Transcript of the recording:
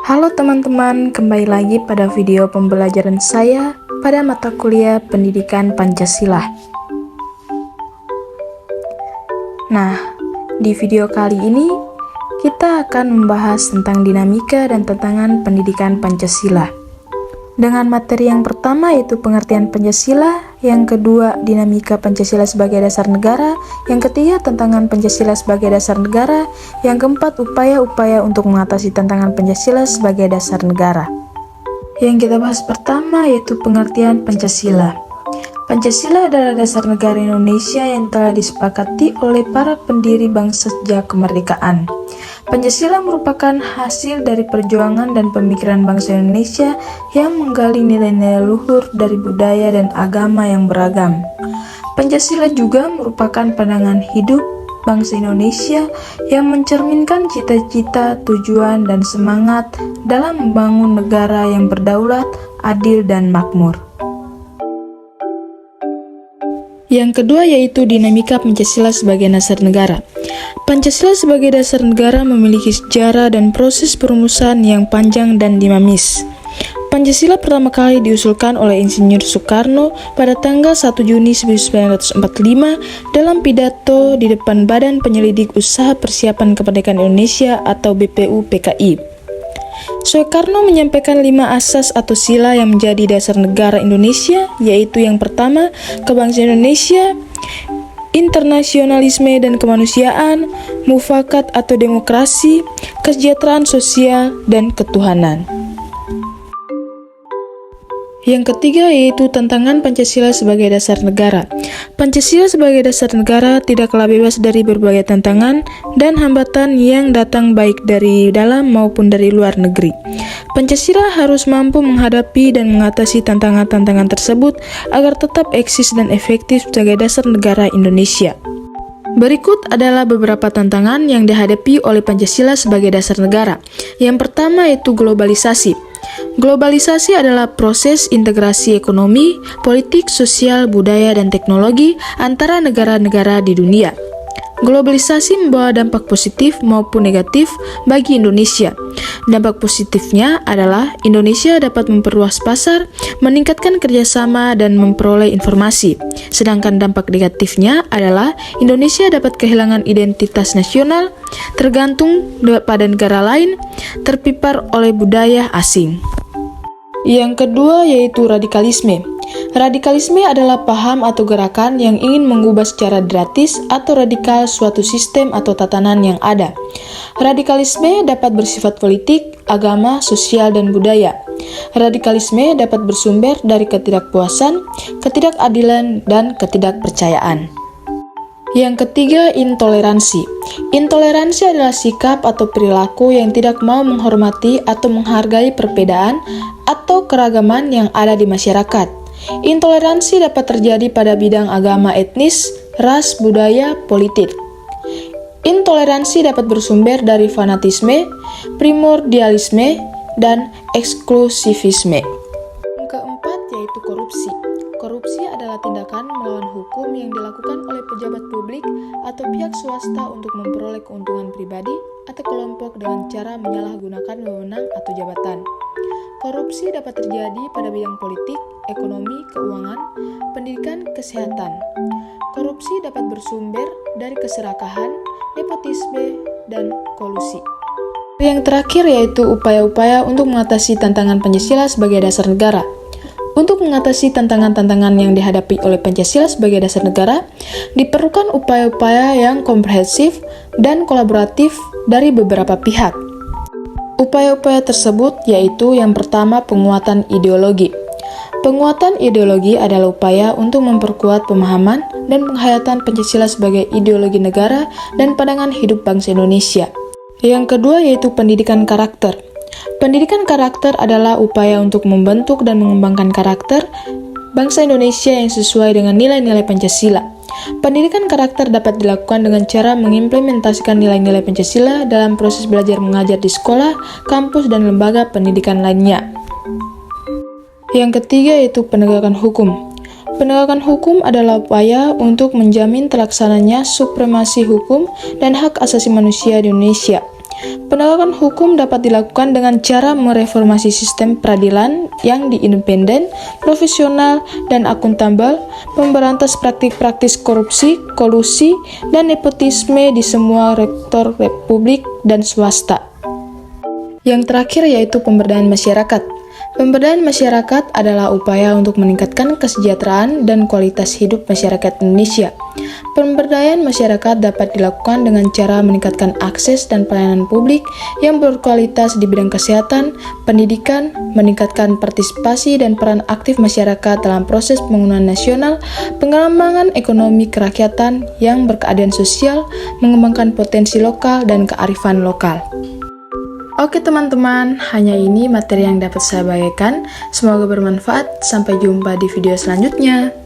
Halo teman-teman, kembali lagi pada video pembelajaran saya pada mata kuliah Pendidikan Pancasila. Nah, di video kali ini kita akan membahas tentang dinamika dan tantangan pendidikan Pancasila. Dengan materi yang pertama yaitu pengertian Pancasila, yang kedua dinamika Pancasila sebagai dasar negara, yang ketiga tantangan Pancasila sebagai dasar negara, yang keempat upaya-upaya untuk mengatasi tantangan Pancasila sebagai dasar negara. Yang kita bahas pertama yaitu pengertian Pancasila. Pancasila adalah dasar negara Indonesia yang telah disepakati oleh para pendiri bangsa sejak kemerdekaan. Pancasila merupakan hasil dari perjuangan dan pemikiran bangsa Indonesia yang menggali nilai-nilai luhur dari budaya dan agama yang beragam. Pancasila juga merupakan pandangan hidup bangsa Indonesia yang mencerminkan cita-cita, tujuan, dan semangat dalam membangun negara yang berdaulat, adil, dan makmur. Yang kedua yaitu dinamika Pancasila sebagai dasar negara. Pancasila sebagai dasar negara memiliki sejarah dan proses perumusan yang panjang dan dinamis. Pancasila pertama kali diusulkan oleh Insinyur Soekarno pada tanggal 1 Juni 1945 dalam pidato di depan Badan Penyelidik Usaha Persiapan Kemerdekaan Indonesia atau BPUPKI. Soekarno menyampaikan 5 asas atau sila yang menjadi dasar negara Indonesia, yaitu yang pertama, kebangsaan Indonesia, internasionalisme dan kemanusiaan, mufakat atau demokrasi, kesejahteraan sosial, dan ketuhanan. Yang ketiga yaitu tantangan Pancasila sebagai dasar negara. Pancasila sebagai dasar negara tidaklah bebas dari berbagai tantangan dan hambatan yang datang baik dari dalam maupun dari luar negeri. Pancasila harus mampu menghadapi dan mengatasi tantangan-tantangan tersebut agar tetap eksis dan efektif sebagai dasar negara Indonesia. Berikut adalah beberapa tantangan yang dihadapi oleh Pancasila sebagai dasar negara. Yang pertama yaitu globalisasi. Globalisasi adalah proses integrasi ekonomi, politik, sosial, budaya, dan teknologi antara negara-negara di dunia. Globalisasi membawa dampak positif maupun negatif bagi Indonesia. Dampak positifnya adalah Indonesia dapat memperluas pasar, meningkatkan kerjasama, dan memperoleh informasi. Sedangkan dampak negatifnya adalah Indonesia dapat kehilangan identitas nasional, tergantung pada negara lain, terpapar oleh budaya asing. Yang kedua yaitu radikalisme. Radikalisme adalah paham atau gerakan yang ingin mengubah secara drastis atau radikal suatu sistem atau tatanan yang ada. Radikalisme dapat bersifat politik, agama, sosial, dan budaya. Radikalisme dapat bersumber dari ketidakpuasan, ketidakadilan, dan ketidakpercayaan. Yang ketiga, intoleransi. Intoleransi adalah sikap atau perilaku yang tidak mau menghormati atau menghargai perbedaan atau keragaman yang ada di masyarakat. Intoleransi dapat terjadi pada bidang agama, etnis, ras, budaya, politik. Intoleransi dapat bersumber dari fanatisme, primordialisme, dan eksklusivisme. Yang keempat yaitu korupsi. Korupsi adalah tindakan melawan hukum yang dilakukan oleh pejabat publik atau pihak swasta untuk memperoleh keuntungan pribadi atau kelompok dengan cara menyalahgunakan wewenang atau jabatan. Korupsi dapat terjadi pada bidang politik, ekonomi, keuangan, pendidikan, kesehatan. Korupsi dapat bersumber dari keserakahan, nepotisme, dan kolusi. Yang terakhir yaitu upaya-upaya untuk mengatasi tantangan Pancasila sebagai dasar negara. Untuk mengatasi tantangan-tantangan yang dihadapi oleh Pancasila sebagai dasar negara, diperlukan upaya-upaya yang komprehensif dan kolaboratif dari beberapa pihak. Upaya-upaya tersebut yaitu yang pertama penguatan ideologi. Penguatan ideologi adalah upaya untuk memperkuat pemahaman dan penghayatan Pancasila sebagai ideologi negara dan pandangan hidup bangsa Indonesia. Yang kedua yaitu pendidikan karakter. Pendidikan karakter adalah upaya untuk membentuk dan mengembangkan karakter bangsa Indonesia yang sesuai dengan nilai-nilai Pancasila. Pendidikan karakter dapat dilakukan dengan cara mengimplementasikan nilai-nilai Pancasila dalam proses belajar mengajar di sekolah, kampus, dan lembaga pendidikan lainnya. Yang ketiga yaitu penegakan hukum. Penegakan hukum adalah upaya untuk menjamin terlaksananya supremasi hukum dan hak asasi manusia di Indonesia. Penegakan hukum dapat dilakukan dengan cara mereformasi sistem peradilan yang independen, profesional, dan akuntabel, memberantas praktik-praktik korupsi, kolusi, dan nepotisme di semua sektor publik dan swasta. Yang terakhir yaitu pemberdayaan masyarakat. Pemberdayaan masyarakat adalah upaya untuk meningkatkan kesejahteraan dan kualitas hidup masyarakat Indonesia. Pemberdayaan masyarakat dapat dilakukan dengan cara meningkatkan akses dan pelayanan publik yang berkualitas di bidang kesehatan, pendidikan, meningkatkan partisipasi dan peran aktif masyarakat dalam proses pembangunan nasional, pengembangan ekonomi kerakyatan yang berkeadilan sosial, mengembangkan potensi lokal dan kearifan lokal. Oke teman-teman, hanya ini materi yang dapat saya bagikan. Semoga bermanfaat. Sampai jumpa di video selanjutnya.